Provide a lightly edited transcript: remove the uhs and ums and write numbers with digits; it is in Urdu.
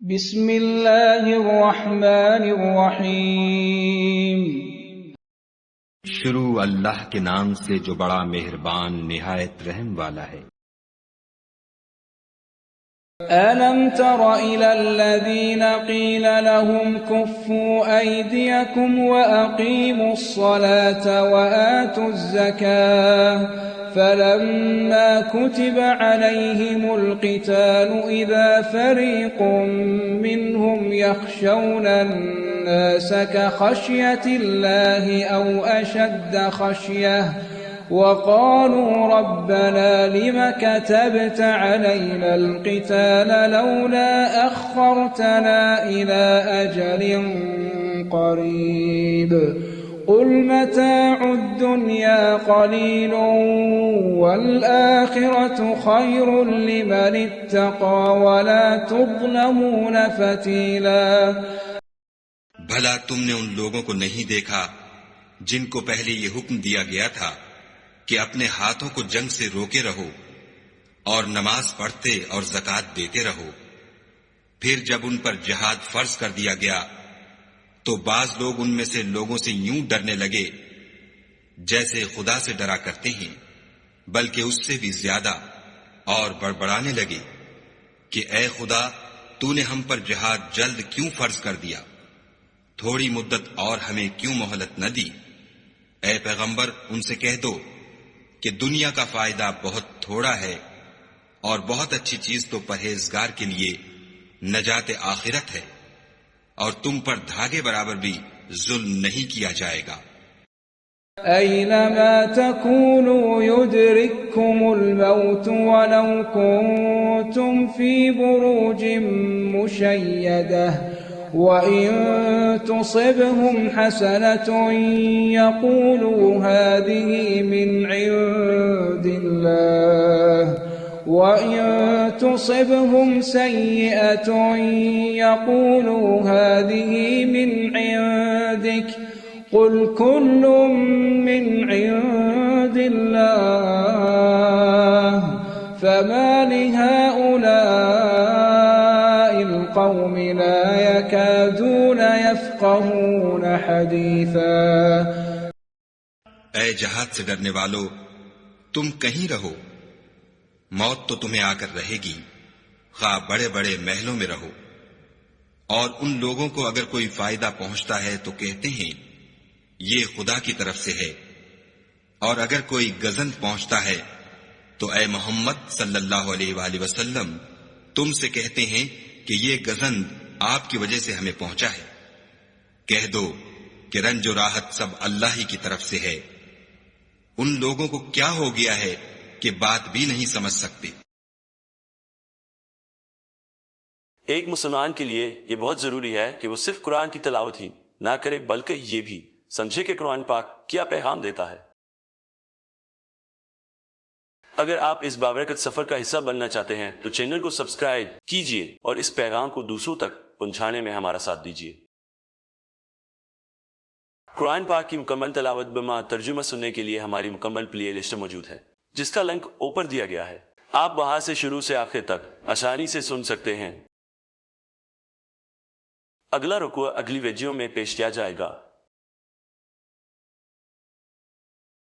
بسم اللہ الرحمن الرحیم۔ شروع اللہ کے نام سے جو بڑا مہربان نہایت رحم والا ہے۔ أَلَمْ تَرَ إِلَى الَّذِينَ قِيلَ لَهُمْ كُفُّوا أَيْدِيَكُمْ وَأَقِيمُوا الصَّلَاةَ وَآتُوا الزَّكَاةَ فَلَمَّا كُتِبَ عَلَيْهِمُ الْقِتَالُ إِذَا فَرِيقٌ مِّنْهُمْ يَخْشَوْنَ النَّاسَ كَخَشْيَةِ اللَّهِ أَوْ أَشَدَّ خَشْيَةً وقالوا ربنا لم كتبت علينا القتال لولا أخرتنا إلى أجل قريب قل متاع الدنيا قليل والآخرة خير لمن اتقى ولا تظلمون فتيلا۔ بھلا تم نے ان لوگوں کو نہیں دیکھا جن کو پہلے یہ حکم دیا گیا تھا کہ اپنے ہاتھوں کو جنگ سے روکے رہو اور نماز پڑھتے اور زکوٰۃ دیتے رہو، پھر جب ان پر جہاد فرض کر دیا گیا تو بعض لوگ ان میں سے لوگوں سے یوں ڈرنے لگے جیسے خدا سے ڈرا کرتے ہیں، بلکہ اس سے بھی زیادہ، اور بڑبڑانے لگے کہ اے خدا تو نے ہم پر جہاد جلد کیوں فرض کر دیا، تھوڑی مدت اور ہمیں کیوں مہلت نہ دی۔ اے پیغمبر ان سے کہہ دو کہ دنیا کا فائدہ بہت تھوڑا ہے اور بہت اچھی چیز تو پرہیزگار کے لیے نجات آخرت ہے، اور تم پر دھاگے برابر بھی ظلم نہیں کیا جائے گا۔ أينما تكونوا يدرككم الموت ولو كنتم في بروج مشيدة وإن تصبهم حسنة يقولوا هذه من عند الله وإن تصبهم سيئة يقولوا هذه من عندك قل كل من عند الله فما لهؤلاء القوم لا يكادون يفقهون حديثا۔ اے جہاد سے ڈرنے والو، تم کہیں رہو، موت تو تمہیں آ کر رہے گی، خواہ بڑے بڑے محلوں میں رہو، اور ان لوگوں کو اگر کوئی فائدہ پہنچتا ہے تو کہتے ہیں یہ خدا کی طرف سے ہے، اور اگر کوئی گزند پہنچتا ہے تو اے محمد صلی اللہ علیہ وآلہ وسلم تم سے کہتے ہیں کہ یہ گزند آپ کی وجہ سے ہمیں پہنچا ہے۔ کہہ دو کہ رنج و راحت سب اللہ ہی کی طرف سے ہے، ان لوگوں کو کیا ہو گیا ہے کہ بات بھی نہیں سمجھ سکتے۔ ایک مسلمان کے لیے یہ بہت ضروری ہے کہ وہ صرف قرآن کی تلاوت ہی نہ کرے، بلکہ یہ بھی سمجھے کہ قرآن پاک کیا پیغام دیتا ہے۔ اگر آپ اس بابرکت سفر کا حصہ بننا چاہتے ہیں تو چینل کو سبسکرائب کیجئے اور اس پیغام کو دوسروں تک پہنچانے میں ہمارا ساتھ دیجئے۔ قرآن پاک کی مکمل تلاوت بما ترجمہ سننے کے لیے ہماری مکمل پلے لسٹ موجود ہے، جس کا لنک اوپر دیا گیا ہے۔ آپ وہاں سے شروع سے آخر تک آسانی سے سن سکتے ہیں۔ اگلا رکوع اگلی ویڈیو میں پیش کیا جائے گا۔